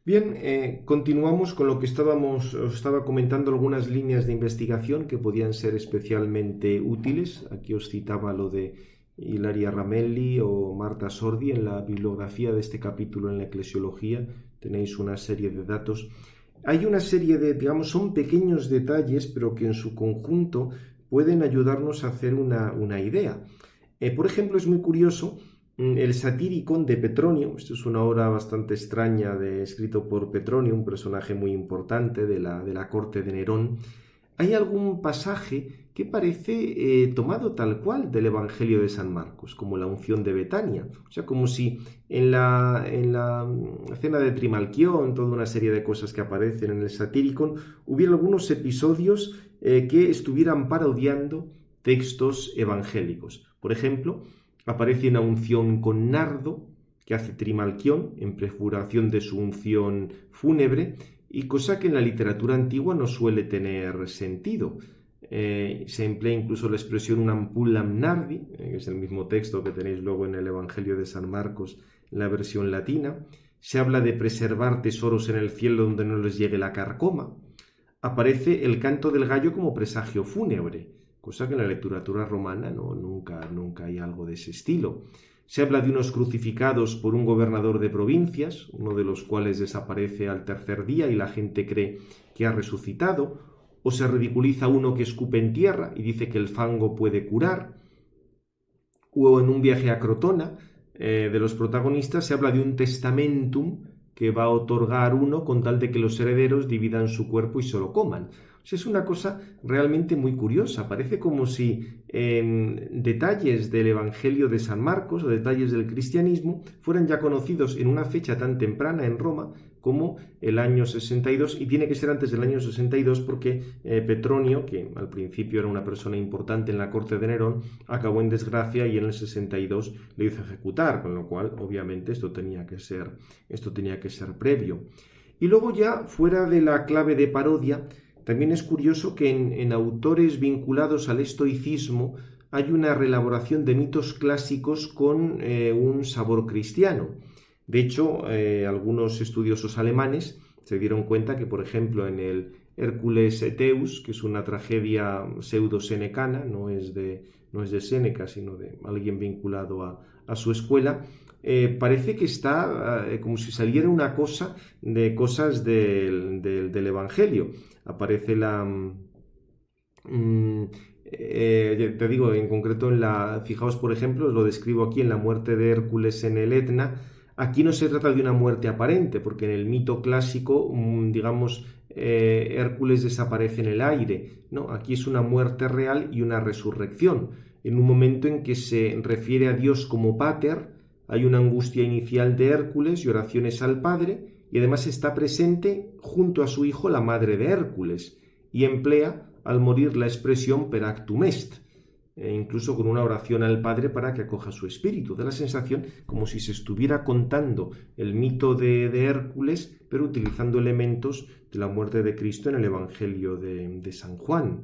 Bien, continuamos con lo que os estaba comentando algunas líneas de investigación que podían ser especialmente útiles. Aquí os citaba lo de Ilaria Ramelli o Marta Sordi en la bibliografía de este capítulo en la eclesiología. Tenéis una serie de datos. Hay una serie de, digamos, son pequeños detalles, pero que en su conjunto pueden ayudarnos a hacer una idea. Por ejemplo, es muy curioso el Satyricon de Petronio. Esto es una obra bastante extraña escrito por Petronio, un personaje muy importante de la corte de Nerón. Hay algún pasaje que parece tomado tal cual del Evangelio de San Marcos, como la unción de Betania. O sea, como si en la cena de Trimalquión, toda una serie de cosas que aparecen en el Satyricon, hubiera algunos episodios que estuvieran parodiando textos evangélicos. Por ejemplo, aparece una unción con nardo que hace Trimalquión en prefiguración de su unción fúnebre, y cosa que en la literatura antigua no suele tener sentido. Se emplea incluso la expresión un ampullam nardi, que es el mismo texto que tenéis luego en el Evangelio de San Marcos, en la versión latina. Se habla de preservar tesoros en el cielo donde no les llegue la carcoma. Aparece el canto del gallo como presagio fúnebre, cosa que en la literatura romana nunca hay algo de ese estilo. Se habla de unos crucificados por un gobernador de provincias, uno de los cuales desaparece al tercer día y la gente cree que ha resucitado, o se ridiculiza uno que escupe en tierra y dice que el fango puede curar, o en un viaje a Crotona, de los protagonistas, se habla de un testamentum que va a otorgar uno con tal de que los herederos dividan su cuerpo y se lo coman. O sea, es una cosa realmente muy curiosa. Parece como si detalles del Evangelio de San Marcos o detalles del cristianismo fueran ya conocidos en una fecha tan temprana en Roma como el año 62, y tiene que ser antes del año 62 porque Petronio, que al principio era una persona importante en la corte de Nerón, acabó en desgracia y en el 62 le hizo ejecutar, con lo cual obviamente esto tenía que ser previo. Y luego ya, fuera de la clave de parodia, también es curioso que en autores vinculados al estoicismo hay una reelaboración de mitos clásicos con un sabor cristiano. De hecho, algunos estudiosos alemanes se dieron cuenta que, por ejemplo, en el Hércules Eteus, que es una tragedia pseudo-senecana, no es de Séneca, sino de alguien vinculado a su escuela, parece que está como si saliera una cosa de cosas del Evangelio. Aparece te digo, en concreto fijaos, por ejemplo, os lo describo aquí en la muerte de Hércules en el Etna. Aquí no se trata de una muerte aparente, porque en el mito clásico, digamos, Hércules desaparece en el aire. No, aquí es una muerte real y una resurrección. En un momento en que se refiere a Dios como Pater, hay una angustia inicial de Hércules y oraciones al Padre, y además está presente junto a su hijo la madre de Hércules, y emplea al morir la expresión per actum est, incluso con una oración al Padre para que acoja su espíritu. Da la sensación como si se estuviera contando el mito de Hércules, pero utilizando elementos de la muerte de Cristo en el Evangelio de San Juan.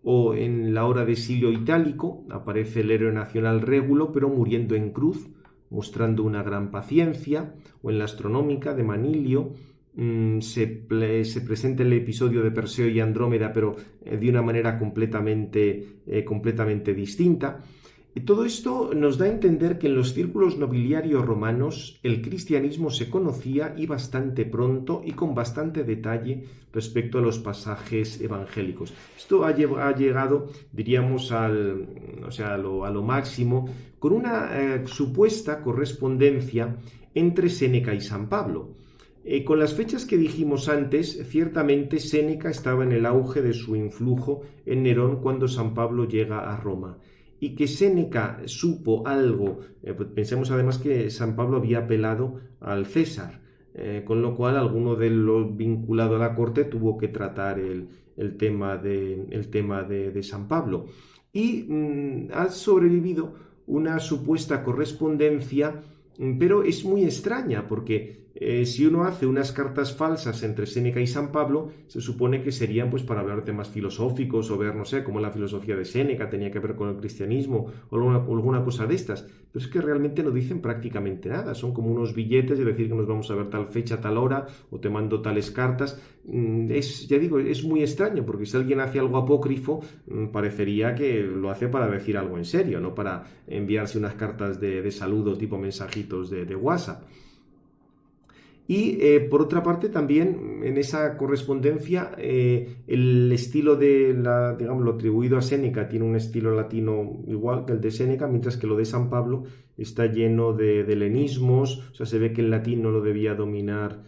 O en la hora de Silio Itálico aparece el héroe nacional Régulo, pero muriendo en cruz, mostrando una gran paciencia. O en la astronómica de Manilio se presenta el episodio de Perseo y Andrómeda, pero de una manera completamente distinta. Y todo esto nos da a entender que en los círculos nobiliarios romanos el cristianismo se conocía, y bastante pronto y con bastante detalle respecto a los pasajes evangélicos. Esto ha llegado, diríamos, a lo máximo, con una supuesta correspondencia entre Séneca y San Pablo. Con las fechas que dijimos antes, ciertamente Séneca estaba en el auge de su influjo en Nerón cuando San Pablo llega a Roma. Y que Séneca supo algo, pensemos además que San Pablo había apelado al César, con lo cual alguno de los vinculados a la corte tuvo que tratar el tema de San Pablo. Y ha sobrevivido una supuesta correspondencia, pero es muy extraña porque Si uno hace unas cartas falsas entre Séneca y San Pablo, se supone que serían pues para hablar de temas filosóficos o ver, no sé, cómo la filosofía de Séneca tenía que ver con el cristianismo o alguna cosa de estas. Pero es que realmente no dicen prácticamente nada. Son como unos billetes de decir que nos vamos a ver tal fecha, tal hora, o te mando tales cartas. Ya digo, es muy extraño, porque si alguien hace algo apócrifo, parecería que lo hace para decir algo en serio, no para enviarse unas cartas de saludo tipo mensajitos de WhatsApp. Y por otra parte también en esa correspondencia el estilo digamos, lo atribuido a Séneca tiene un estilo latino igual que el de Séneca, mientras que lo de San Pablo está lleno de helenismos, o sea, se ve que el latín no lo debía dominar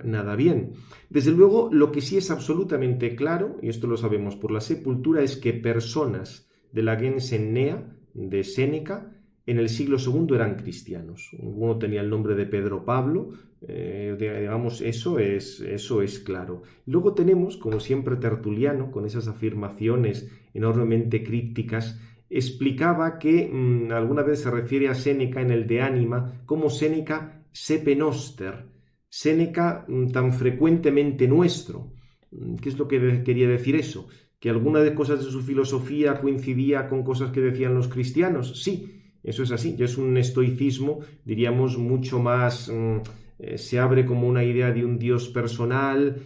nada bien. Desde luego, lo que sí es absolutamente claro, y esto lo sabemos por la sepultura, es que personas de la gens Ennea, de Séneca, en el siglo II eran cristianos. Uno tenía el nombre de Pedro Pablo, digamos, eso es claro. Luego tenemos, como siempre, Tertuliano, con esas afirmaciones enormemente crípticas, explicaba que alguna vez se refiere a Séneca en el De Anima como Séneca sepe noster, Séneca tan frecuentemente nuestro. ¿Qué es lo que quería decir eso? ¿Que algunas de cosas de su filosofía coincidía con cosas que decían los cristianos? Sí. Eso es así, ya es un estoicismo, diríamos, mucho más, se abre como una idea de un Dios personal,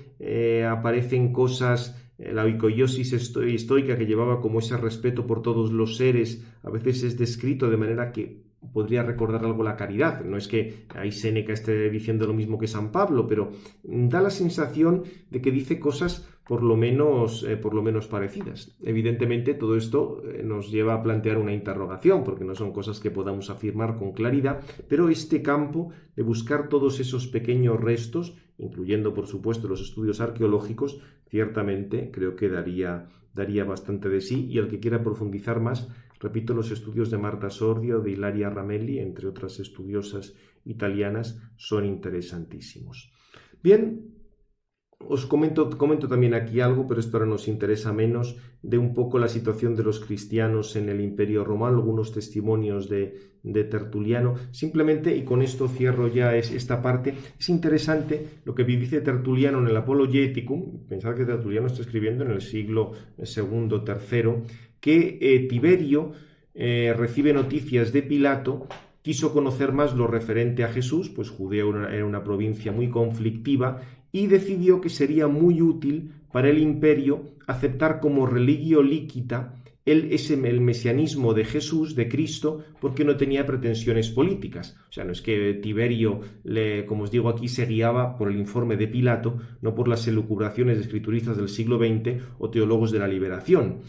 aparecen cosas, la oikoiosis estoica que llevaba como ese respeto por todos los seres, a veces es descrito de manera que podría recordar algo la caridad. No es que ahí Séneca esté diciendo lo mismo que San Pablo, pero da la sensación de que dice cosas por lo menos parecidas. Evidentemente, todo esto nos lleva a plantear una interrogación, porque no son cosas que podamos afirmar con claridad, pero este campo de buscar todos esos pequeños restos, incluyendo, por supuesto, los estudios arqueológicos, ciertamente creo que daría bastante de sí, y el que quiera profundizar más, repito, los estudios de Marta Sordio, de Ilaria Ramelli, entre otras estudiosas italianas, son interesantísimos. Bien, os comento también aquí algo, pero esto ahora nos interesa menos, de un poco la situación de los cristianos en el Imperio Romano, algunos testimonios de Tertuliano. Simplemente, y con esto cierro ya esta parte, es interesante lo que dice Tertuliano en el Apologeticum. Pensad que Tertuliano está escribiendo en el siglo II, III, que Tiberio recibe noticias de Pilato, quiso conocer más lo referente a Jesús, pues Judea era una provincia muy conflictiva, y decidió que sería muy útil para el imperio aceptar como religio líquita el mesianismo de Jesús, de Cristo, porque no tenía pretensiones políticas. O sea, no es que Tiberio, como os digo aquí, se guiaba por el informe de Pilato, no por las elucubraciones de escrituristas del siglo XX o teólogos de la liberación.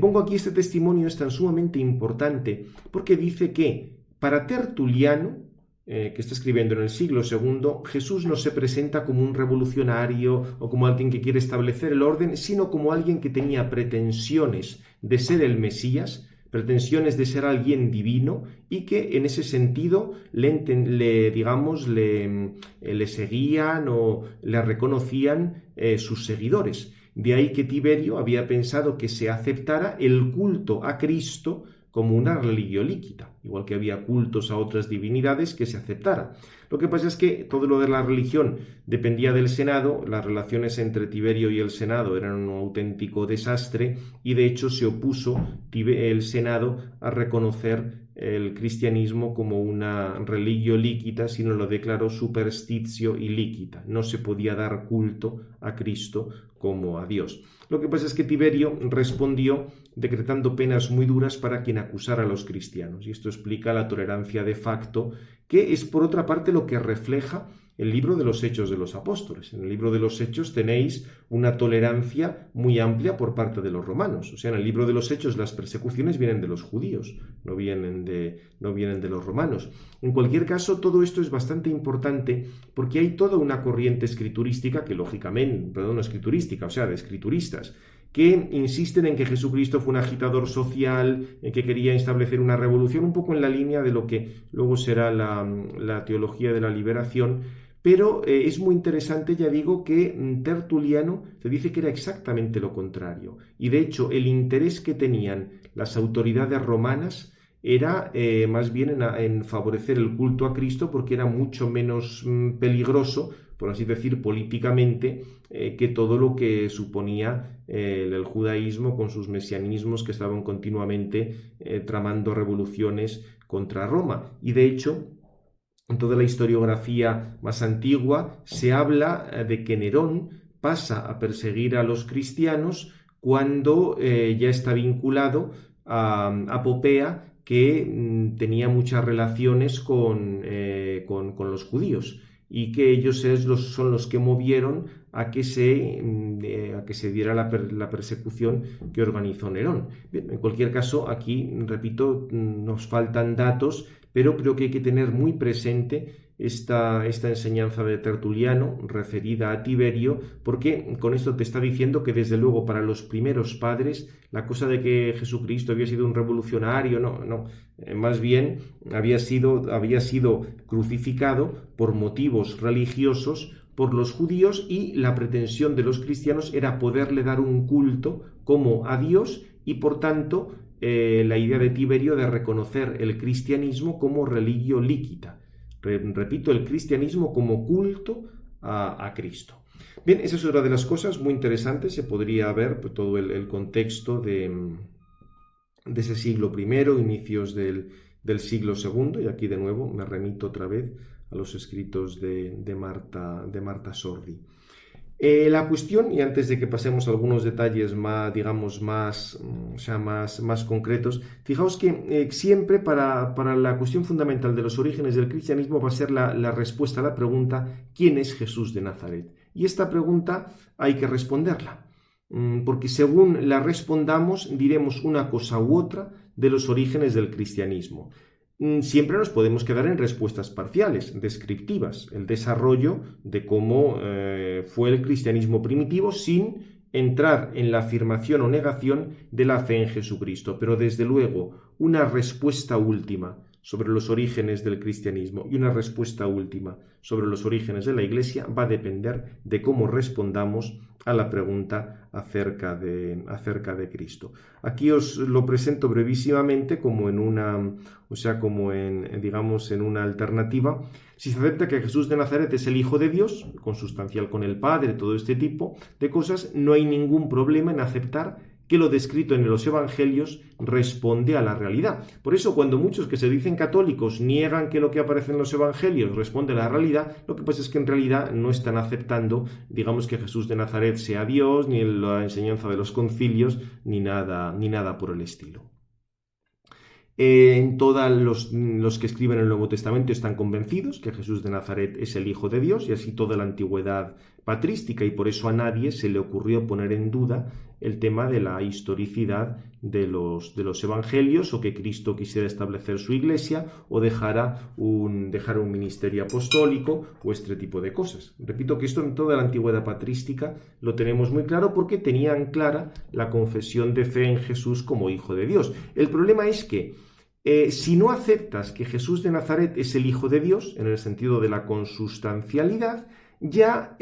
Pongo aquí este testimonio, es tan sumamente importante, porque dice que para Tertuliano, que está escribiendo en el siglo II, Jesús no se presenta como un revolucionario o como alguien que quiere establecer el orden, sino como alguien que tenía pretensiones de ser el Mesías, pretensiones de ser alguien divino, y que en ese sentido le seguían o le reconocían sus seguidores. De ahí que Tiberio había pensado que se aceptara el culto a Cristo como una religión líquida, igual que había cultos a otras divinidades que se aceptara. Lo que pasa es que todo lo de la religión dependía del Senado, las relaciones entre Tiberio y el Senado eran un auténtico desastre, y de hecho se opuso el Senado a reconocer el cristianismo como una religión líquida, sino lo declaró superstitio ilíquita. No se podía dar culto a Cristo como a Dios. Lo que pasa es que Tiberio respondió decretando penas muy duras para quien acusara a los cristianos, y esto explica la tolerancia de facto, que es por otra parte lo que refleja el libro de los Hechos de los Apóstoles. En el libro de los Hechos tenéis una tolerancia muy amplia por parte de los romanos. O sea, en el libro de los Hechos las persecuciones vienen de los judíos, no vienen de los romanos. En cualquier caso, todo esto es bastante importante porque hay toda una corriente escriturística que, lógicamente, no escriturística, o sea, de escrituristas, que insisten en que Jesucristo fue un agitador social, en que quería establecer una revolución, un poco en la línea de lo que luego será la teología de la liberación. Pero es muy interesante, ya digo, que Tertuliano se dice que era exactamente lo contrario. Y de hecho, el interés que tenían las autoridades romanas era más bien en favorecer el culto a Cristo, porque era mucho menos peligroso, por así decir, políticamente, que todo lo que suponía el judaísmo con sus mesianismos que estaban continuamente tramando revoluciones contra Roma. Y de hecho, en toda la historiografía más antigua se habla de que Nerón pasa a perseguir a los cristianos cuando ya está vinculado a Popea, que tenía muchas relaciones con los judíos, y que ellos son los que movieron a que se diera la persecución que organizó Nerón. Bien, en cualquier caso, aquí, repito, nos faltan datos, pero creo que hay que tener muy presente esta enseñanza de Tertuliano referida a Tiberio, porque con esto te está diciendo que desde luego para los primeros padres la cosa de que Jesucristo había sido un revolucionario, no, más bien había sido crucificado por motivos religiosos por los judíos, y la pretensión de los cristianos era poderle dar un culto como a Dios, y por tanto la idea de Tiberio de reconocer el cristianismo como religio lícita. Repito, el cristianismo como culto a Cristo. Bien, esa es otra de las cosas muy interesantes. Se podría ver pues, todo el contexto de ese siglo I, inicios del siglo II, y aquí de nuevo me remito otra vez a los escritos de Marta Sordi. La cuestión, y antes de que pasemos a algunos detalles más, digamos, más concretos, fijaos que siempre para la cuestión fundamental de los orígenes del cristianismo va a ser la respuesta a la pregunta ¿quién es Jesús de Nazaret? Y esta pregunta hay que responderla, porque según la respondamos diremos una cosa u otra de los orígenes del cristianismo. Siempre nos podemos quedar en respuestas parciales, descriptivas, el desarrollo de cómo fue el cristianismo primitivo sin entrar en la afirmación o negación de la fe en Jesucristo. Pero desde luego, una respuesta última sobre los orígenes del cristianismo y una respuesta última sobre los orígenes de la Iglesia va a depender de cómo respondamos a la pregunta acerca de Cristo. Aquí os lo presento brevísimamente como en una alternativa. Si se acepta que Jesús de Nazaret es el Hijo de Dios, consustancial con el Padre, todo este tipo de cosas, no hay ningún problema en aceptar que lo descrito en los evangelios responde a la realidad. Por eso, cuando muchos que se dicen católicos niegan que lo que aparece en los evangelios responde a la realidad, lo que pasa es que en realidad no están aceptando, digamos, que Jesús de Nazaret sea Dios, ni la enseñanza de los concilios, ni nada por el estilo. Todos los que escriben el Nuevo Testamento están convencidos que Jesús de Nazaret es el Hijo de Dios, y así toda la antigüedad patrística, y por eso a nadie se le ocurrió poner en duda el tema de la historicidad de los evangelios, o que Cristo quisiera establecer su iglesia o dejara un ministerio apostólico o este tipo de cosas. Repito que esto en toda la antigüedad patrística lo tenemos muy claro, porque tenían clara la confesión de fe en Jesús como Hijo de Dios. El problema es que si no aceptas que Jesús de Nazaret es el Hijo de Dios, en el sentido de la consustancialidad, ya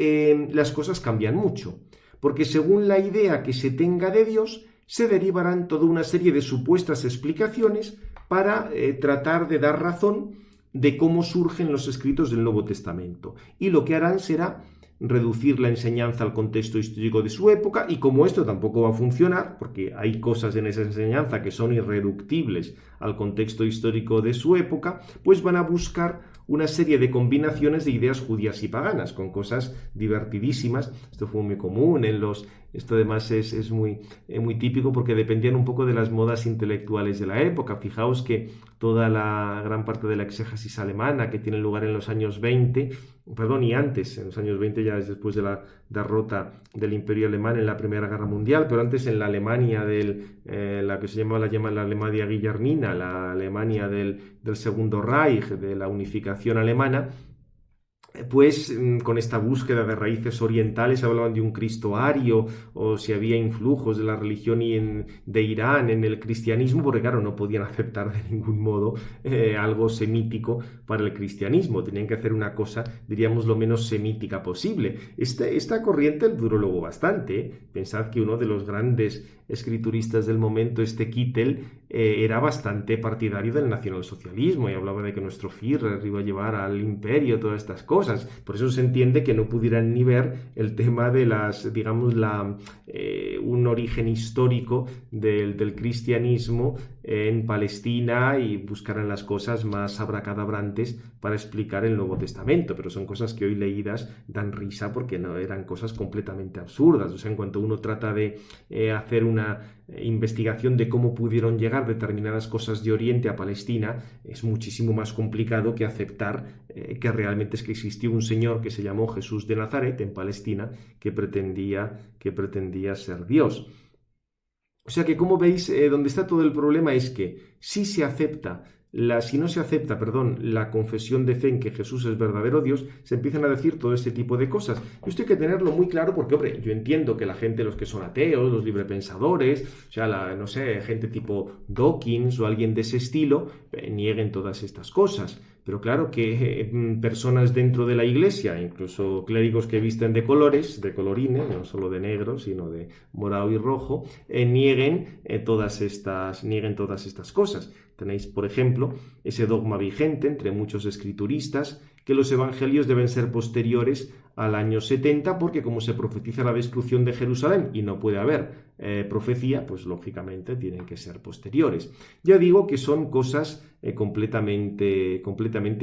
las cosas cambian mucho, porque según la idea que se tenga de Dios, se derivarán toda una serie de supuestas explicaciones para tratar de dar razón de cómo surgen los escritos del Nuevo Testamento. Y lo que harán será reducir la enseñanza al contexto histórico de su época, y como esto tampoco va a funcionar, porque hay cosas en esa enseñanza que son irreductibles al contexto histórico de su época, pues van a buscar una serie de combinaciones de ideas judías y paganas, con cosas divertidísimas. Esto fue muy común esto además es muy típico, porque dependían un poco de las modas intelectuales de la época. Fijaos que toda la gran parte de la exégesis alemana que tiene lugar en los años 20, y antes, en los años 20 ya es después de la derrota del Imperio Alemán en la Primera Guerra Mundial, pero antes en la Alemania la que se llamaba la Alemania guillermina, la Alemania del Segundo Reich, de la unificación alemana, pues con esta búsqueda de raíces orientales hablaban de un Cristo ario, o si había influjos de la religión de Irán en el cristianismo, porque claro, no podían aceptar de ningún modo algo semítico para el cristianismo, tenían que hacer una cosa, diríamos, lo menos semítica posible. Esta corriente duró luego bastante. Pensad que uno de los grandes escrituristas del momento, Kittel, era bastante partidario del nacionalsocialismo y hablaba de que nuestro Führer iba a llevar al imperio, todas estas cosas. Por eso se entiende que no pudieran ni ver el tema de digamos, un origen histórico del cristianismo en Palestina y buscaran las cosas más abracadabrantes para explicar el Nuevo Testamento, pero son cosas que hoy leídas dan risa porque no eran cosas completamente absurdas. O sea, en cuanto uno trata de hacer una investigación de cómo pudieron llegar determinadas cosas de Oriente a Palestina, es muchísimo más complicado que aceptar que realmente es que existió un señor que se llamó Jesús de Nazaret en Palestina que pretendía ser Dios. O sea que, como veis, donde está todo el problema es que si no se acepta, perdón, la confesión de fe en que Jesús es verdadero Dios, se empiezan a decir todo este tipo de cosas. Y esto hay que tenerlo muy claro porque, hombre, yo entiendo que la gente, los que son ateos, los librepensadores, o sea, no sé, gente tipo Dawkins o alguien de ese estilo, nieguen todas estas cosas. Pero claro que personas dentro de la iglesia, incluso clérigos que visten de colores, de colorines, no solo de negro, sino de morado y rojo, nieguen todas estas cosas. Tenéis, por ejemplo, ese dogma vigente entre muchos escrituristas que los evangelios deben ser posteriores al año 70 porque como se profetiza la destrucción de Jerusalén y no puede haber profecía, pues lógicamente tienen que ser posteriores. Ya digo que son cosas completamente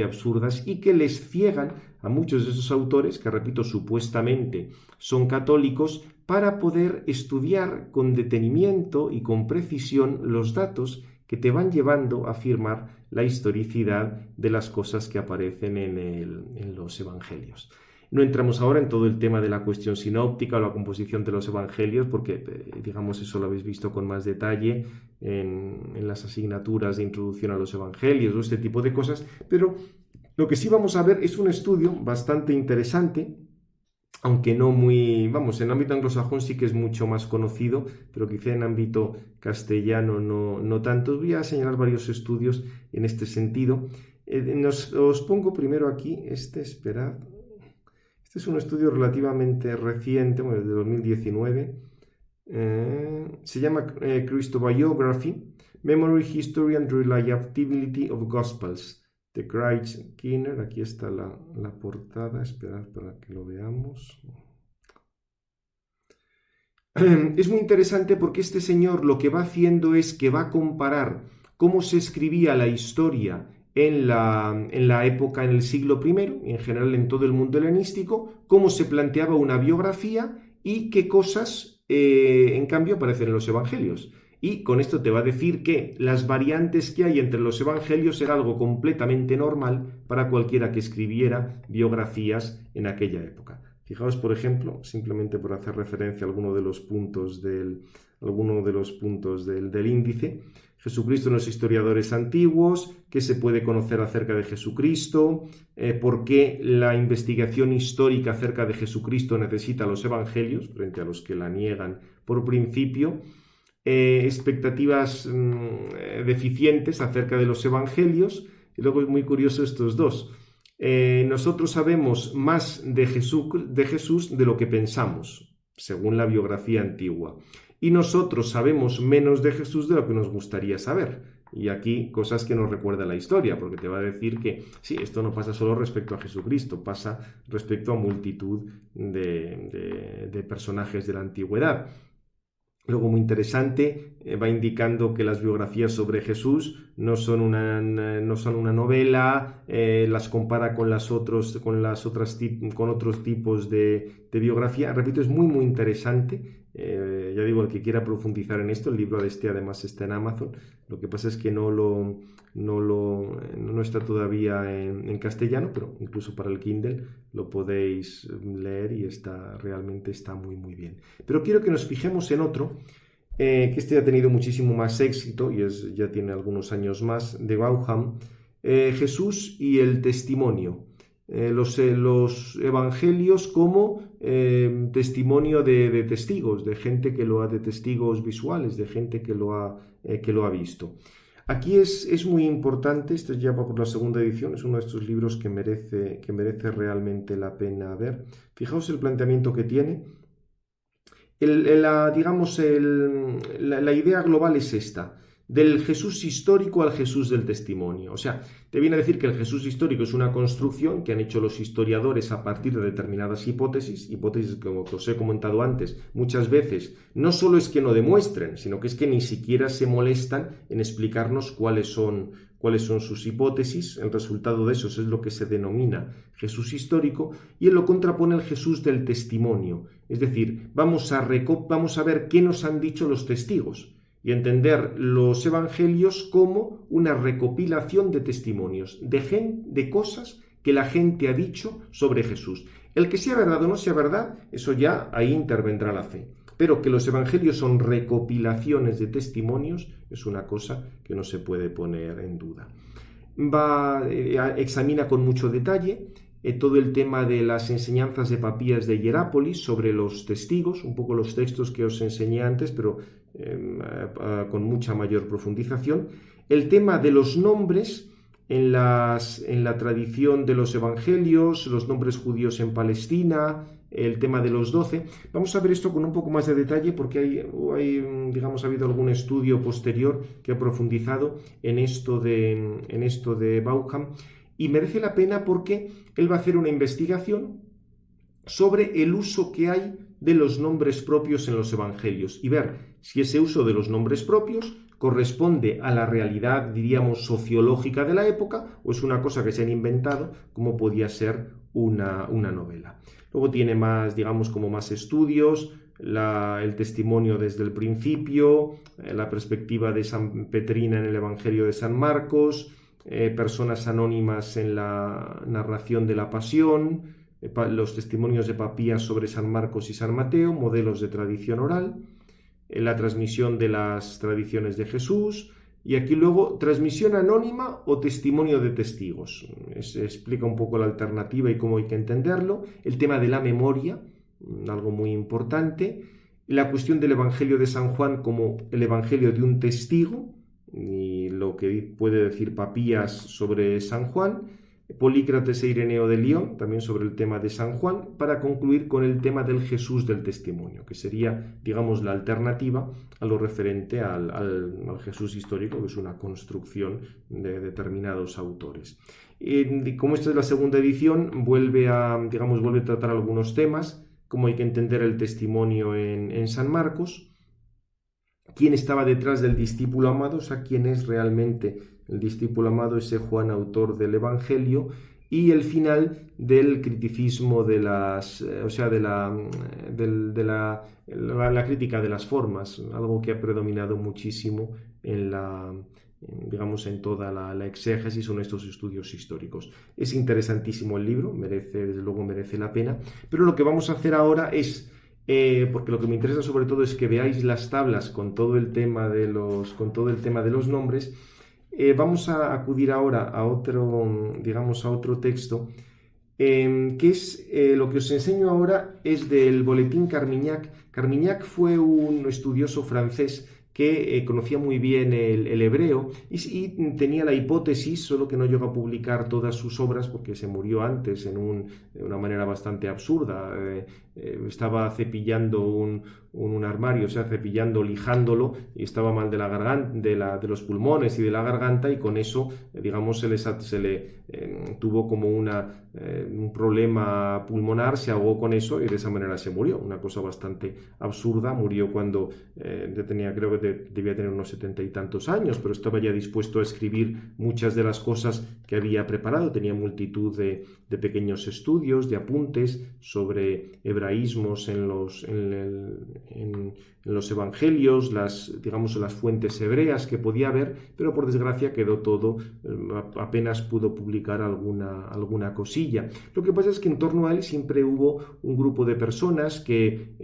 absurdas y que les ciegan a muchos de esos autores, que repito, supuestamente son católicos, para poder estudiar con detenimiento y con precisión los datos que te van llevando a afirmar la historicidad de las cosas que aparecen en los evangelios. No entramos ahora en todo el tema de la cuestión sinóptica o la composición de los evangelios, porque, digamos, eso lo habéis visto con más detalle en las asignaturas de introducción a los evangelios o este tipo de cosas, pero lo que sí vamos a ver es un estudio bastante interesante, aunque no muy, vamos, en ámbito anglosajón sí que es mucho más conocido, pero quizá en ámbito castellano no tanto. Os voy a señalar varios estudios en este sentido. Os pongo primero aquí, esperad. Este es un estudio relativamente reciente, bueno, de 2019. Se llama Christobiography, Memory, History and Reliability of Gospels, de Craig Keener. Aquí está la portada, esperad para que lo veamos. Es muy interesante porque este señor lo que va haciendo es que va a comparar cómo se escribía la historia en la época, en el siglo I, y en general en todo el mundo helenístico, cómo se planteaba una biografía y qué cosas, en cambio, aparecen en los evangelios. Y con esto te va a decir que las variantes que hay entre los evangelios era algo completamente normal para cualquiera que escribiera biografías en aquella época. Fijaos, por ejemplo, simplemente por hacer referencia a alguno de los puntos del índice: Jesucristo en los historiadores antiguos, qué se puede conocer acerca de Jesucristo, por qué la investigación histórica acerca de Jesucristo necesita los evangelios frente a los que la niegan por principio, expectativas deficientes acerca de los evangelios, y luego es muy curioso estos dos. Nosotros sabemos más de Jesús de lo que pensamos, según la biografía antigua. Y nosotros sabemos menos de Jesús de lo que nos gustaría saber. Y aquí cosas que nos recuerda la historia, porque te va a decir que sí, esto no pasa solo respecto a Jesucristo, pasa respecto a multitud de personajes de la antigüedad. Luego, muy interesante, va indicando que las biografías sobre Jesús no son una novela, las compara con otros tipos de biografía. Repito, es muy interesante. Ya digo, el que quiera profundizar en esto, el libro además está en Amazon. Lo que pasa es que no está todavía en castellano, pero incluso para el Kindle lo podéis leer y realmente está muy bien. Pero quiero que nos fijemos en otro, que ya ha tenido muchísimo más éxito y ya tiene algunos años más, de Bauham, Jesús y el testimonio. Los evangelios como testimonio de testigos, de gente de testigos visuales, de gente que lo ha visto. Aquí es muy importante, esto ya va por la segunda edición, es uno de estos libros que merece realmente la pena ver. Fijaos el planteamiento que tiene. La idea global es esta. del Jesús histórico al Jesús del testimonio. O sea, te viene a decir que el Jesús histórico es una construcción que han hecho los historiadores a partir de determinadas hipótesis que, como os he comentado antes, muchas veces no solo es que no demuestren, sino que es que ni siquiera se molestan en explicarnos cuáles son sus hipótesis. El resultado de eso es lo que se denomina Jesús histórico, y él lo contrapone al Jesús del testimonio. Es decir, vamos a ver qué nos han dicho los testigos y entender los evangelios como una recopilación de testimonios, de cosas que la gente ha dicho sobre Jesús. El que sea verdad o no sea verdad, eso ya ahí intervendrá la fe. Pero que los evangelios son recopilaciones de testimonios es una cosa que no se puede poner en duda. Examina con mucho detalle todo el tema de las enseñanzas de Papías de Hierápolis sobre los testigos, un poco los textos que os enseñé antes, pero con mucha mayor profundización. El tema de los nombres en la tradición de los evangelios, los nombres judíos en Palestina, el tema de los 12. Vamos a ver esto con un poco más de detalle porque ha habido algún estudio posterior que ha profundizado en esto de Bauckham, y merece la pena porque él va a hacer una investigación sobre el uso que hay de los nombres propios en los evangelios y ver si ese uso de los nombres propios corresponde a la realidad, diríamos, sociológica de la época, o es una cosa que se han inventado, como podía ser una novela. Luego tiene más, como más estudios, el testimonio desde el principio, la perspectiva de San Petrina en el Evangelio de San Marcos, personas anónimas en la narración de la Pasión, los testimonios de Papías sobre San Marcos y San Mateo, modelos de tradición oral, la transmisión de las tradiciones de Jesús, y aquí luego transmisión anónima o testimonio de testigos. Se explica un poco la alternativa y cómo hay que entenderlo, el tema de la memoria, algo muy importante, la cuestión del Evangelio de San Juan como el Evangelio de un testigo, y lo que puede decir Papías sobre San Juan, Polícrates e Ireneo de León, también sobre el tema de San Juan, para concluir con el tema del Jesús del testimonio, que sería, la alternativa a lo referente al Jesús histórico, que es una construcción de determinados autores. Como esta es la segunda edición, vuelve a tratar algunos temas, como hay que entender el testimonio en San Marcos, quién estaba detrás del discípulo amado, o sea, quién es realmente el discípulo amado, ese Juan, autor del Evangelio, y el final del criticismo de la crítica de las formas, algo que ha predominado muchísimo en toda la exégesis o en estos estudios históricos. Es interesantísimo el libro, desde luego merece la pena, pero lo que vamos a hacer ahora es, porque lo que me interesa sobre todo es que veáis las tablas con todo el tema de los nombres. Vamos a acudir ahora a otro texto, que es lo que os enseño ahora es del Boletín Carmignac. Carmignac fue un estudioso francés que conocía muy bien el hebreo y tenía la hipótesis, solo que no llegó a publicar todas sus obras porque se murió antes de una manera bastante absurda. Estaba cepillando un armario, lijándolo, y estaba mal de la garganta, de los pulmones y de la garganta, y con eso, se le tuvo como un problema pulmonar, se ahogó con eso y de esa manera se murió. Una cosa bastante absurda. Murió cuando creo que debía tener unos 70 y tantos años, pero estaba ya dispuesto a escribir muchas de las cosas que había preparado. Tenía multitud de pequeños estudios, de apuntes sobre hebraísmos en los evangelios, las fuentes hebreas que podía haber, pero por desgracia quedó todo, apenas pudo publicar alguna cosilla. Lo que pasa es que en torno a él siempre hubo un grupo de personas que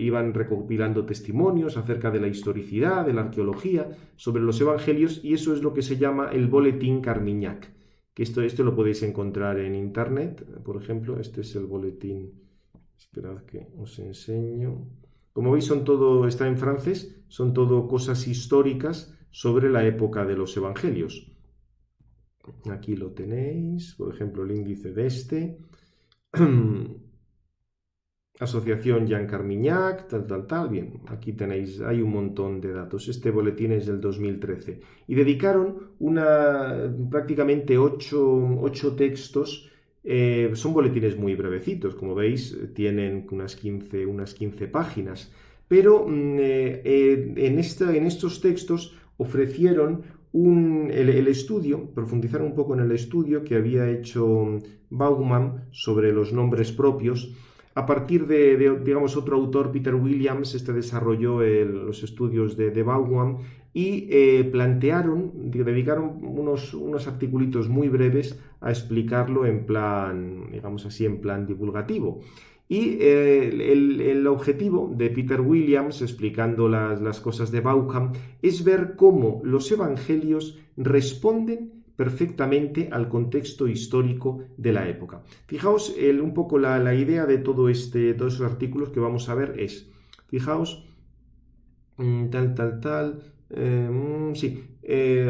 iban recopilando testimonios acerca de la historicidad, de la arqueología, sobre los evangelios, y eso es lo que se llama el Boletín Carmignac. Que esto lo podéis encontrar en internet, por ejemplo. Este es el boletín. Esperad que os enseño. Como veis, está en francés, son todo cosas históricas sobre la época de los evangelios. Aquí lo tenéis, por ejemplo, el índice de este. Asociación Jean Carmignac, tal. Bien, aquí tenéis, hay un montón de datos. Este boletín es del 2013. Y dedicaron prácticamente ocho textos. Son boletines muy brevecitos, como veis, tienen unas 15 páginas. Pero en estos textos ofrecieron el estudio, profundizaron un poco en el estudio que había hecho Bauman sobre los nombres propios. A partir digamos, otro autor, Peter Williams, desarrolló los estudios de Bauman y dedicaron unos articulitos muy breves a explicarlo en plan, digamos así, en plan divulgativo. Y el objetivo de Peter Williams, explicando las cosas de Bauman, es ver cómo los evangelios responden perfectamente al contexto histórico de la época. Fijaos, un poco la idea de todos esos artículos que vamos a ver es, fijaos,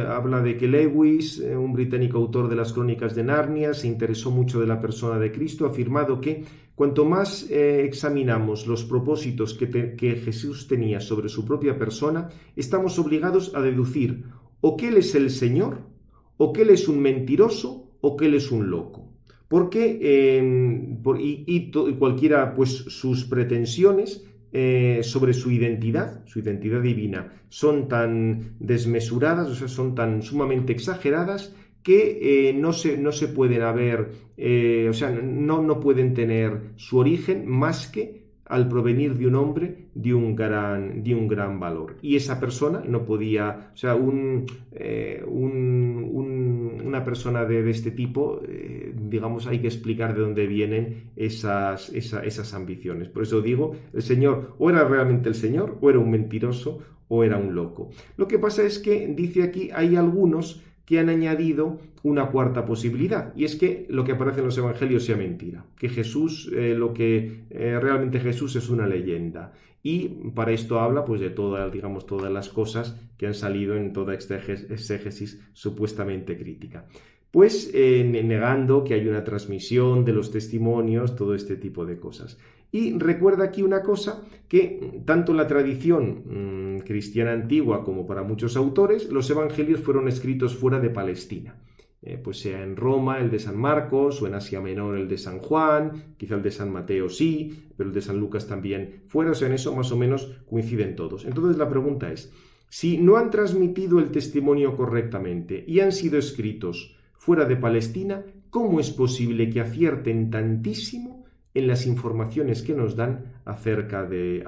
habla de que Lewis, un británico autor de las Crónicas de Narnia, se interesó mucho de la persona de Cristo, ha afirmado que cuanto más examinamos los propósitos que Jesús tenía sobre su propia persona, estamos obligados a deducir o que Él es el Señor, o que Él es un mentiroso, o que Él es un loco. Porque, cualquiera, pues sus pretensiones sobre su identidad divina, son tan desmesuradas, o sea, son tan sumamente exageradas, que no se pueden haber, o sea, no pueden tener su origen más que al provenir de un hombre de un gran valor. Y esa persona no podía, o sea, una persona de este tipo, digamos, hay que explicar de dónde vienen esas ambiciones. Por eso digo, el Señor o era realmente el Señor, o era un mentiroso, o era un loco. Lo que pasa es que, dice aquí, hay algunos que han añadido una cuarta posibilidad, y es que lo que aparece en los evangelios sea mentira, que Jesús, realmente Jesús es una leyenda, y para esto habla pues de todas las cosas que han salido en toda exégesis supuestamente crítica. Pues negando que hay una transmisión de los testimonios, todo este tipo de cosas. Y recuerda aquí una cosa, que tanto en la tradición cristiana antigua como para muchos autores, los evangelios fueron escritos fuera de Palestina. Pues sea en Roma el de San Marcos, o en Asia Menor el de San Juan, quizá el de San Mateo sí, pero el de San Lucas también fuera, o sea, en eso más o menos coinciden todos. Entonces la pregunta es, si no han transmitido el testimonio correctamente y han sido escritos fuera de Palestina, ¿cómo es posible que acierten tantísimo en las informaciones que nos dan acerca de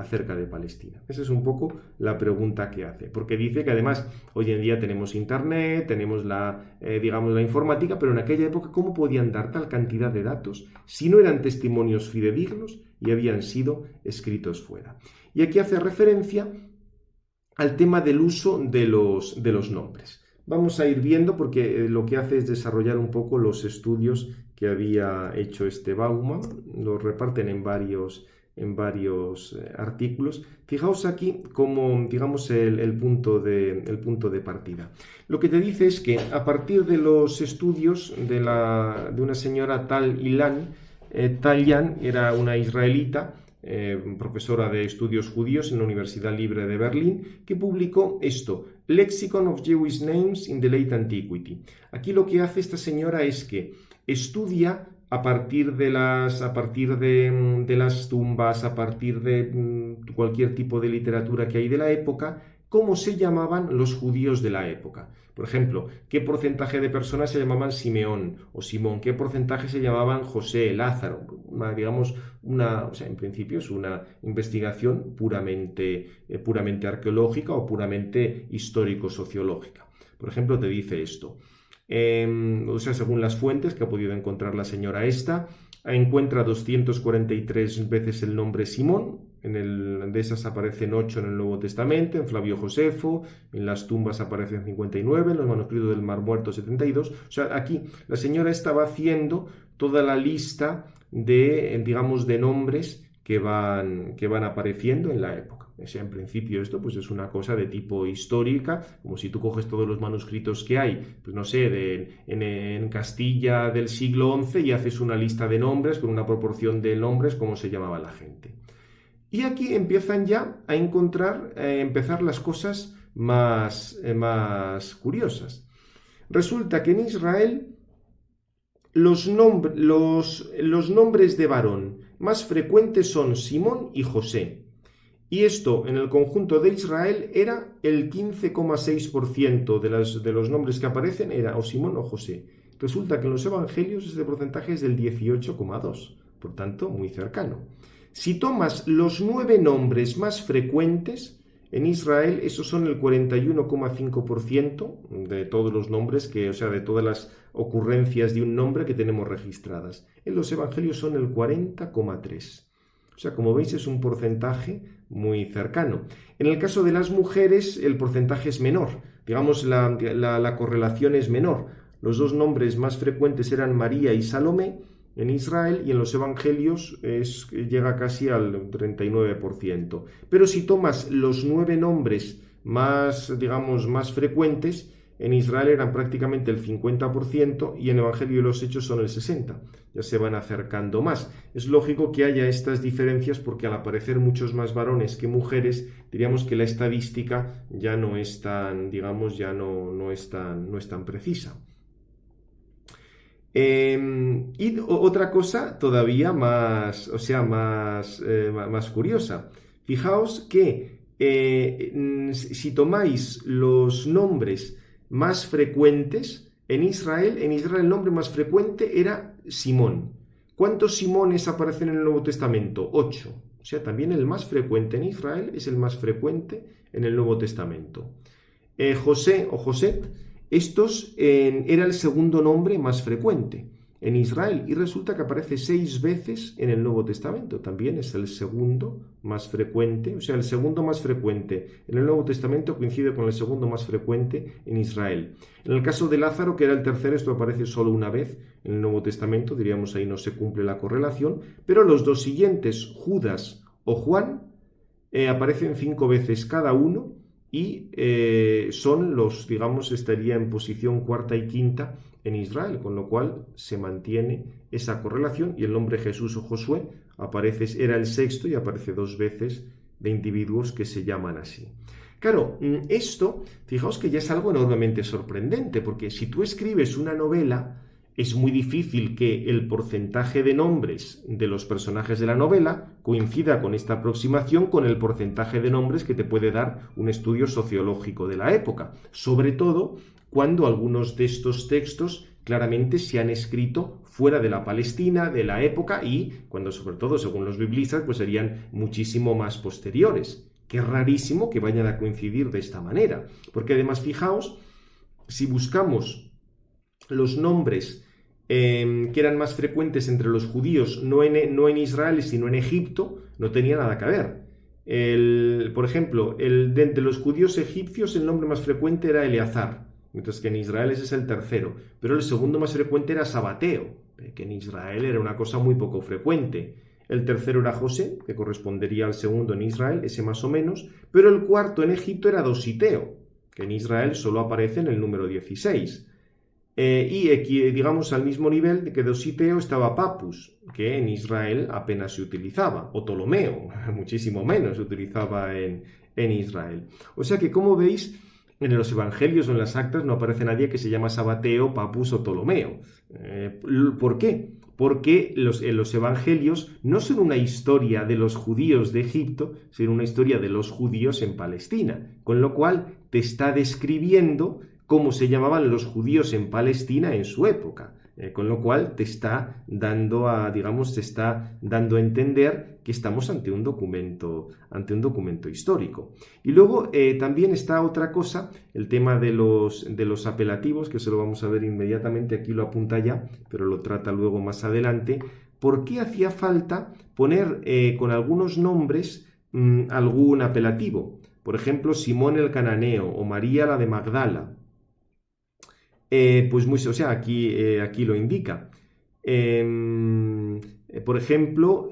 Palestina? Esa es un poco la pregunta que hace, porque dice que además hoy en día tenemos internet, tenemos la informática, pero en aquella época ¿cómo podían dar tal cantidad de datos si no eran testimonios fidedignos y habían sido escritos fuera? Y aquí hace referencia al tema del uso de los nombres. Vamos a ir viendo, porque lo que hace es desarrollar un poco los estudios que había hecho Bauman, los reparten en varios artículos. Fijaos aquí como, digamos, el punto de partida. Lo que te dice es que a partir de los estudios de una señora Tal Yan era una israelita, profesora de estudios judíos en la Universidad Libre de Berlín, que publicó esto, Lexicon of Jewish Names in the Late Antiquity. Aquí lo que hace esta señora es que estudia a partir de las tumbas, a partir de cualquier tipo de literatura que hay de la época, cómo se llamaban los judíos de la época. Por ejemplo, qué porcentaje de personas se llamaban Simeón o Simón, qué porcentaje se llamaban José, Lázaro. En principio es una investigación puramente arqueológica o puramente histórico-sociológica. Por ejemplo, te dice esto. Según las fuentes que ha podido encontrar la señora encuentra 243 veces el nombre Simón. De esas aparecen 8 en el Nuevo Testamento, en Flavio Josefo, en las tumbas aparecen 59, en los manuscritos del Mar Muerto 72. O sea, aquí la señora estaba haciendo toda la lista de nombres que van apareciendo en la época. O sea, en principio esto pues es una cosa de tipo histórica, como si tú coges todos los manuscritos que hay, pues no sé, en Castilla del siglo XI y haces una lista de nombres con una proporción de nombres, cómo se llamaba la gente. Y aquí empiezan ya a empezar las cosas más curiosas. Resulta que en Israel los nombres de varón más frecuentes son Simón y José. Y esto en el conjunto de Israel era el 15,6% de los nombres que aparecen era o Simón o José. Resulta que en los evangelios este porcentaje es del 18,2%, por tanto muy cercano. Si tomas los 9 nombres más frecuentes en Israel, esos son el 41,5% de todos los nombres, o sea, de todas las ocurrencias de un nombre que tenemos registradas. En los evangelios son el 40,3%. O sea, como veis, es un porcentaje muy cercano. En el caso de las mujeres, el porcentaje es menor. Digamos, la correlación es menor. Los dos nombres más frecuentes eran María y Salomé en Israel, y en los evangelios llega casi al 39%. Pero si tomas los 9 nombres más, digamos, más frecuentes, en Israel eran prácticamente el 50% y en el Evangelio de los Hechos son el 60%. Ya se van acercando más. Es lógico que haya estas diferencias porque al aparecer muchos más varones que mujeres, diríamos que la estadística ya no es tan, digamos, ya no es tan precisa. Y otra cosa todavía más, o sea, más curiosa. Fijaos que si tomáis los nombres más frecuentes en Israel el nombre más frecuente era Simón. ¿Cuántos Simones aparecen en el Nuevo Testamento? 8. O sea, también el más frecuente en Israel es el más frecuente en el Nuevo Testamento. José o Joset, era el segundo nombre más frecuente en Israel y resulta que aparece 6 veces en el Nuevo Testamento. También es el segundo más frecuente, o sea, el segundo más frecuente en el Nuevo Testamento coincide con el segundo más frecuente en Israel. En el caso de Lázaro, que era el tercero, esto aparece solo una vez en el Nuevo Testamento, diríamos ahí no se cumple la correlación, pero los dos siguientes, Judas o Juan, aparecen 5 veces cada uno y estaría en posición cuarta y quinta en Israel, con lo cual se mantiene esa correlación y el nombre Jesús o Josué era el sexto y aparece 2 veces de individuos que se llaman así. Claro, esto, fijaos que ya es algo enormemente sorprendente, porque si tú escribes una novela, es muy difícil que el porcentaje de nombres de los personajes de la novela coincida con esta aproximación con el porcentaje de nombres que te puede dar un estudio sociológico de la época, sobre todo cuando algunos de estos textos claramente se han escrito fuera de la Palestina, de la época, y cuando, sobre todo, según los biblistas, pues serían muchísimo más posteriores. Que es rarísimo que vayan a coincidir de esta manera, porque además, fijaos, si buscamos los nombres que eran más frecuentes entre los judíos, no en Israel, sino en Egipto, no tenía nada que ver. Por ejemplo, de entre los judíos egipcios, el nombre más frecuente era Eleazar, mientras que en Israel ese es el tercero, pero el segundo más frecuente era Sabateo, que en Israel era una cosa muy poco frecuente. El tercero era José, que correspondería al segundo en Israel, ese más o menos, pero el cuarto en Egipto era Dositeo, que en Israel solo aparece en el número 16. Y digamos al mismo nivel de que Dositeo estaba Papus, que en Israel apenas se utilizaba, o Ptolomeo, muchísimo menos se utilizaba en Israel. O sea que, como veis, en los evangelios o en las actas no aparece nadie que se llama Sabateo, Papus o Ptolomeo. ¿Por qué? Porque los evangelios no son una historia de los judíos de Egipto, sino una historia de los judíos en Palestina, con lo cual te está describiendo cómo se llamaban los judíos en Palestina en su época, con lo cual te está dando a entender que estamos ante un documento histórico. Y luego también está otra cosa, el tema de los apelativos, que se lo vamos a ver inmediatamente, aquí lo apunta ya, pero lo trata luego más adelante. ¿Por qué hacía falta poner con algunos nombres algún apelativo? Por ejemplo, Simón el Cananeo o María la de Magdala. Aquí lo indica. Por ejemplo,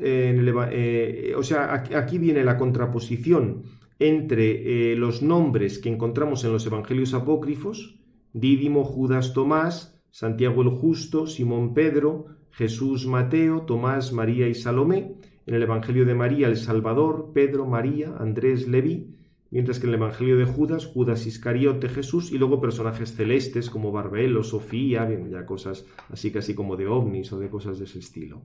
aquí viene la contraposición entre los nombres que encontramos en los evangelios apócrifos: Dídimo, Judas, Tomás, Santiago el Justo, Simón Pedro, Jesús, Mateo, Tomás, María y Salomé. En el evangelio de María, el Salvador, Pedro, María, Andrés, Leví. Mientras que en el evangelio de Judas, Judas Iscariote, Jesús, y luego personajes celestes como Barbelo, Sofía, bien, ya cosas así casi como de ovnis o de cosas de ese estilo.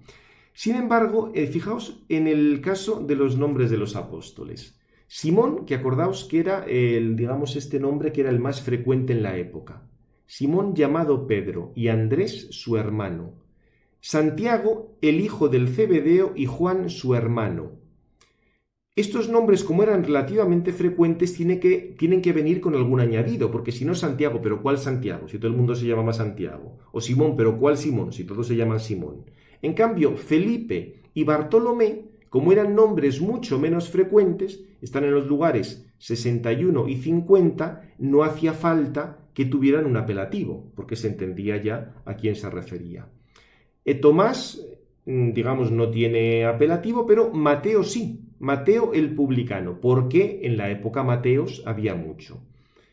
Sin embargo, fijaos en el caso de los nombres de los apóstoles. Simón, que acordaos que era este nombre que era el más frecuente en la época. Simón llamado Pedro y Andrés su hermano. Santiago, el hijo del Zebedeo, y Juan su hermano. Estos nombres, como eran relativamente frecuentes, tienen que venir con algún añadido, porque si no Santiago, ¿pero cuál Santiago? Si todo el mundo se llamaba Santiago. O Simón, ¿pero cuál Simón? Si todos se llaman Simón. En cambio, Felipe y Bartolomé, como eran nombres mucho menos frecuentes, están en los lugares 61 y 50, no hacía falta que tuvieran un apelativo, porque se entendía ya a quién se refería. Tomás, digamos, no tiene apelativo, pero Mateo sí. Mateo el publicano, porque en la época Mateos había mucho.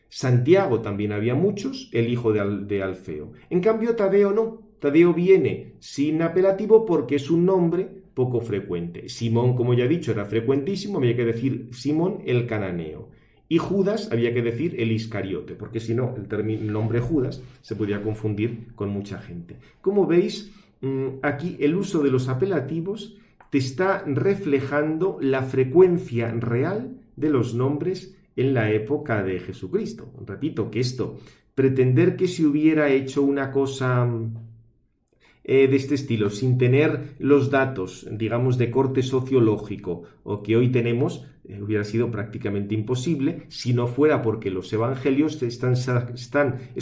Santiago también había muchos, el hijo de Alfeo. En cambio, Tadeo no. Tadeo viene sin apelativo porque es un nombre poco frecuente. Simón, como ya he dicho, era frecuentísimo, había que decir Simón el cananeo. Y Judas había que decir el Iscariote, porque si no, el nombre Judas se podía confundir con mucha gente. Como veis, aquí el uso de los apelativos te está reflejando la frecuencia real de los nombres en la época de Jesucristo. Repito que esto, pretender que se hubiera hecho una cosa de este estilo, sin tener los datos, digamos, de corte sociológico o que hoy tenemos, hubiera sido prácticamente imposible si no fuera porque los evangelios es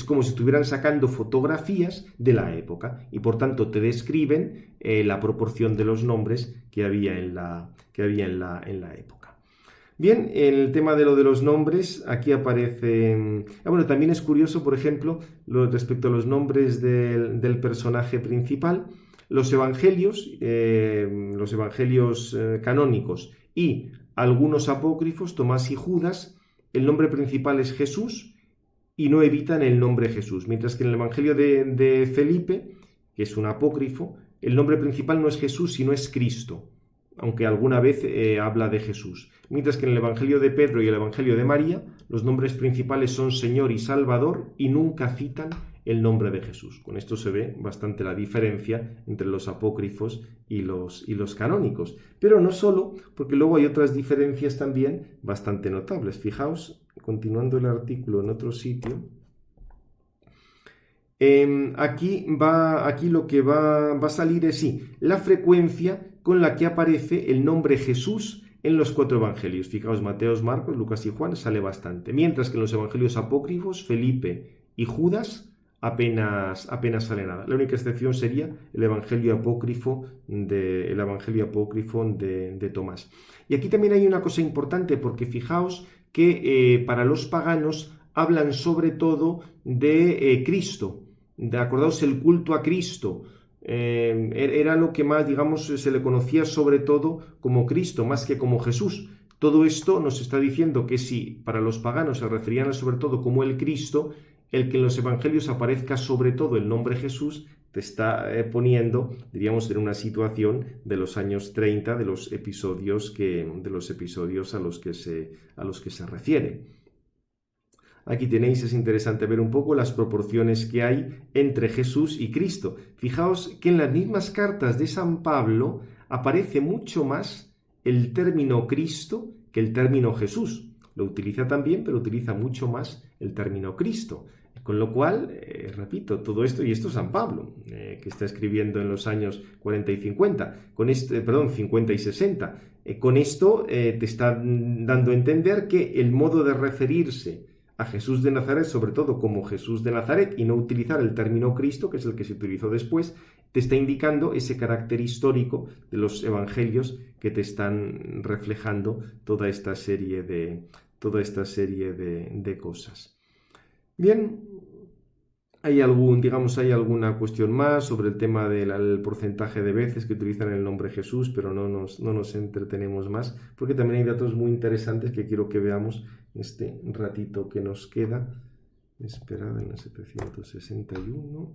como si estuvieran sacando fotografías de la época y por tanto te describen la proporción de los nombres que había en la época. Bien, en el tema de lo de los nombres, aquí aparecen... bueno, también es curioso, por ejemplo, respecto a los nombres del personaje principal, los evangelios canónicos y algunos apócrifos, Tomás y Judas, el nombre principal es Jesús y no evitan el nombre Jesús, mientras que en el evangelio de Felipe, que es un apócrifo, el nombre principal no es Jesús, sino es Cristo, aunque alguna vez habla de Jesús. Mientras que en el Evangelio de Pedro y el Evangelio de María, los nombres principales son Señor y Salvador y nunca citan el nombre de Jesús. Con esto se ve bastante la diferencia entre los apócrifos y los canónicos. Pero no solo, porque luego hay otras diferencias también bastante notables. Fijaos, continuando el artículo en otro sitio, aquí lo que va a salir es la frecuencia con la que aparece el nombre Jesús en los 4 evangelios. Fijaos, Mateo, Marcos, Lucas y Juan sale bastante. Mientras que en los evangelios apócrifos, Felipe y Judas apenas sale nada. La única excepción sería el evangelio apócrifo de Tomás. Y aquí también hay una cosa importante, porque fijaos que para los paganos hablan sobre todo de Cristo. Acordaos, el culto a Cristo era lo que más, digamos, se le conocía sobre todo como Cristo, más que como Jesús. Todo esto nos está diciendo que si para los paganos se referían sobre todo como el Cristo, el que en los evangelios aparezca sobre todo el nombre Jesús te está poniendo, diríamos, en una situación de los años 30, de los episodios a los que se refiere. Aquí tenéis, es interesante ver un poco las proporciones que hay entre Jesús y Cristo. Fijaos que en las mismas cartas de San Pablo aparece mucho más el término Cristo que el término Jesús. Lo utiliza también, pero utiliza mucho más el término Cristo. Con lo cual, repito, todo esto, y esto es San Pablo, que está escribiendo en los años 40 y 50, 50 y 60. Con esto te está dando a entender que el modo de referirse a Jesús de Nazaret, sobre todo como Jesús de Nazaret, y no utilizar el término Cristo, que es el que se utilizó después, te está indicando ese carácter histórico de los evangelios que te están reflejando toda esta serie de cosas. Bien, Hay algún, digamos, hay alguna cuestión más sobre el tema del porcentaje de veces que utilizan el nombre Jesús, pero no nos entretenemos más, porque también hay datos muy interesantes que quiero que veamos en este ratito que nos queda. Esperad, en el 761.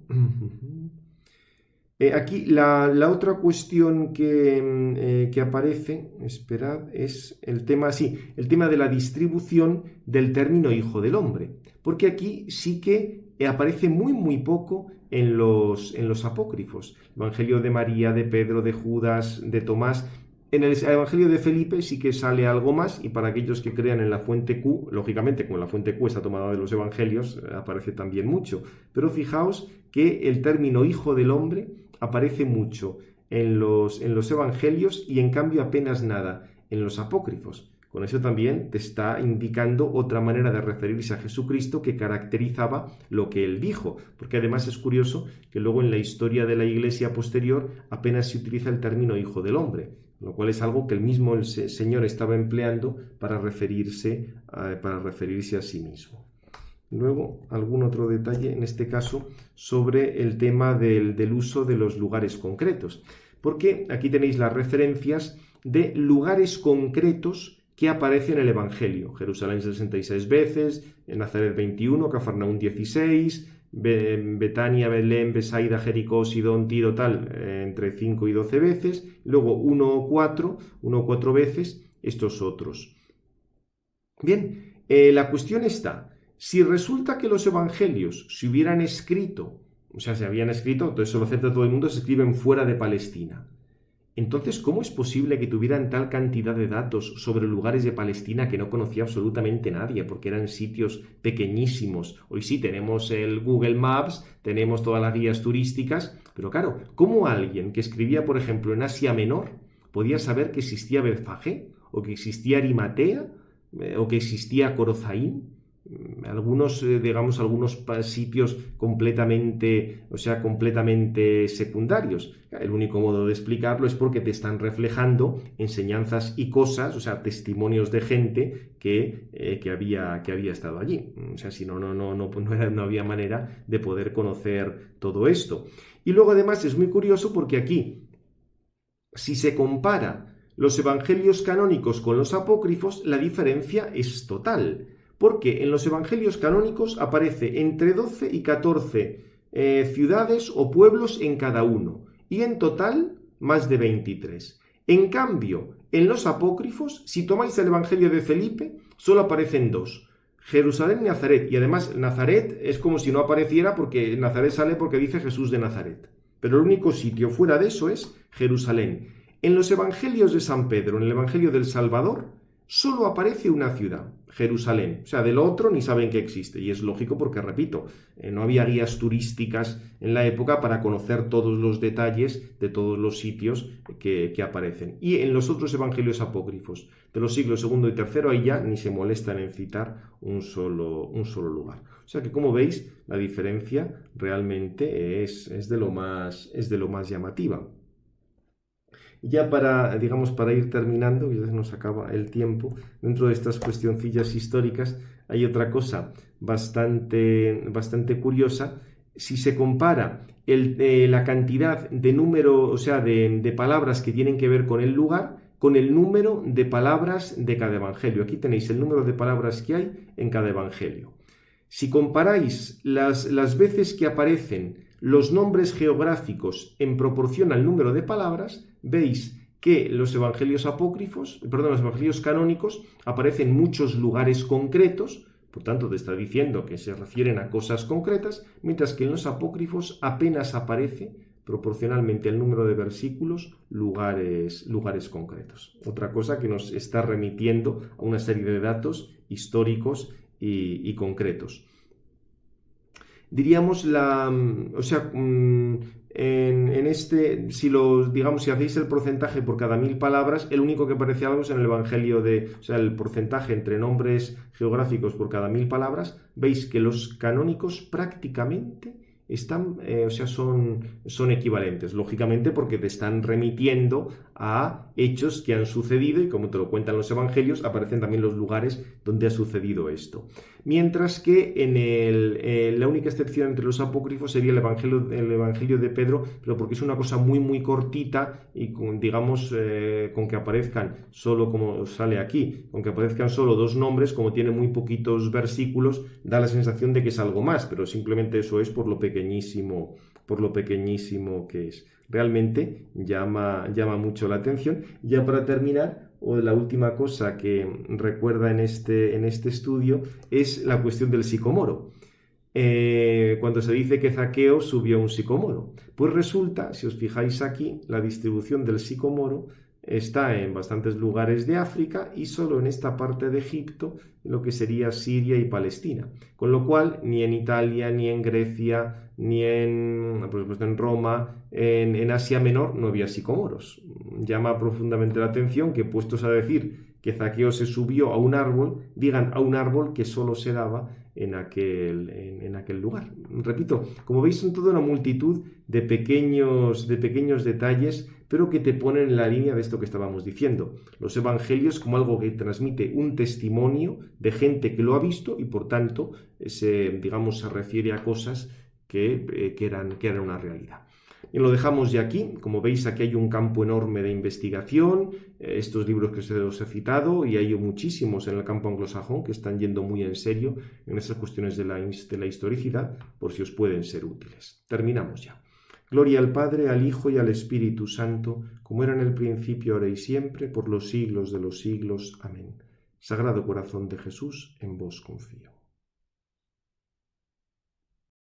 Aquí la otra cuestión que aparece, esperad, es el tema, sí, el tema de la distribución del término hijo del hombre, porque aquí sí que aparece muy poco en los apócrifos. Evangelio de María, de Pedro, de Judas, de Tomás. En el Evangelio de Felipe sí que sale algo más, y para aquellos que crean en la fuente Q, lógicamente como la fuente Q está tomada de los Evangelios, aparece también mucho. Pero fijaos que el término hijo del hombre aparece mucho en los Evangelios y en cambio apenas nada en los apócrifos. Con eso también te está indicando otra manera de referirse a Jesucristo que caracterizaba lo que él dijo, porque además es curioso que luego en la historia de la Iglesia posterior apenas se utiliza el término hijo del hombre, lo cual es algo que el mismo Señor estaba empleando para referirse a sí mismo. Luego, algún otro detalle, en este caso, sobre el tema del uso de los lugares concretos, porque aquí tenéis las referencias de lugares concretos que aparece en el Evangelio. Jerusalén 66 veces, Nazaret 21, Cafarnaún 16, Betania, Belén, Besaida, Jericó, Sidón, Tiro, tal, entre 5 y 12 veces, luego 1 o 4 veces estos otros. Bien, la cuestión está, si resulta que los evangelios se hubieran escrito, o sea, se habían escrito, entonces eso lo acepta todo el mundo, se escriben fuera de Palestina. Entonces, ¿cómo es posible que tuvieran tal cantidad de datos sobre lugares de Palestina que no conocía absolutamente nadie, porque eran sitios pequeñísimos? Hoy sí tenemos el Google Maps, tenemos todas las guías turísticas, pero claro, ¿cómo alguien que escribía, por ejemplo, en Asia Menor podía saber que existía Betfagé, o que existía Arimatea, o que existía Corozaín? Algunos, digamos, algunos sitios completamente secundarios. El único modo de explicarlo es porque te están reflejando enseñanzas y cosas, o sea, testimonios de gente que había estado allí. O sea, si no había manera de poder conocer todo esto. Y luego además es muy curioso porque aquí, si se compara los evangelios canónicos con los apócrifos, la diferencia es total. Porque en los evangelios canónicos aparece entre 12 y 14 ciudades o pueblos en cada uno, y en total más de 23. En cambio, en los apócrifos, si tomáis el Evangelio de Felipe, solo aparecen 2, Jerusalén y Nazaret, y además Nazaret es como si no apareciera porque Nazaret sale porque dice Jesús de Nazaret, pero el único sitio fuera de eso es Jerusalén. En los Evangelios de San Pedro, en el Evangelio del Salvador, solo aparece una ciudad, Jerusalén. O sea, del otro ni saben que existe. Y es lógico porque, repito, no había guías turísticas en la época para conocer todos los detalles de todos los sitios que aparecen. Y en los otros evangelios apócrifos de los siglos II y III, ahí ya ni se molestan en citar un solo lugar. O sea que, como veis, la diferencia realmente es de lo más llamativa. Ya para ir terminando, ya se nos acaba el tiempo, dentro de estas cuestioncillas históricas hay otra cosa bastante curiosa. Si se compara la cantidad de número, o sea, de palabras que tienen que ver con el lugar, con el número de palabras de cada evangelio. Aquí tenéis el número de palabras que hay en cada evangelio. Si comparáis las veces que aparecen los nombres geográficos en proporción al número de palabras, veis que los evangelios canónicos aparecen muchos lugares concretos, por tanto te está diciendo que se refieren a cosas concretas, mientras que en los apócrifos apenas aparece proporcionalmente al número de versículos lugares concretos. Otra cosa que nos está remitiendo a una serie de datos históricos y concretos. Diríamos si hacéis el porcentaje por cada 1000 palabras, el único que parece algo es en el Evangelio el porcentaje entre nombres geográficos por cada 1000 palabras, veis que los canónicos prácticamente están, son equivalentes, lógicamente porque te están remitiendo a hechos que han sucedido y como te lo cuentan los evangelios, aparecen también los lugares donde ha sucedido esto. Mientras que la única excepción entre los apócrifos sería el evangelio de Pedro, pero porque es una cosa muy muy cortita y con que aparezcan solo, como sale aquí, con que aparezcan solo 2 nombres, como tiene muy poquitos versículos, da la sensación de que es algo más, pero simplemente eso es por lo pequeñísimo que es. Realmente llama mucho la atención. Ya para terminar, la última cosa que recuerda en este estudio es la cuestión del sicomoro. Cuando se dice que Zaqueo subió a un sicomoro, pues resulta, si os fijáis aquí, la distribución del sicomoro está en bastantes lugares de África y solo en esta parte de Egipto, en lo que sería Siria y Palestina. Con lo cual, ni en Italia, ni en Grecia, ni por supuesto en Roma, en Asia Menor no había sicomoros. Llama profundamente la atención que, puestos a decir que Zaqueo se subió a un árbol, digan a un árbol que solo se daba en aquel lugar. Repito, como veis, son toda una multitud de pequeños detalles, pero que te ponen en la línea de esto que estábamos diciendo. Los evangelios como algo que transmite un testimonio de gente que lo ha visto y por tanto se refiere a cosas que eran una realidad. Y lo dejamos ya aquí. Como veis, aquí hay un campo enorme de investigación, estos libros que os he citado, y hay muchísimos en el campo anglosajón que están yendo muy en serio en esas cuestiones de la historicidad, por si os pueden ser útiles. Terminamos ya. Gloria al Padre, al Hijo y al Espíritu Santo, como era en el principio, ahora y siempre, por los siglos de los siglos. Amén. Sagrado Corazón de Jesús, en vos confío.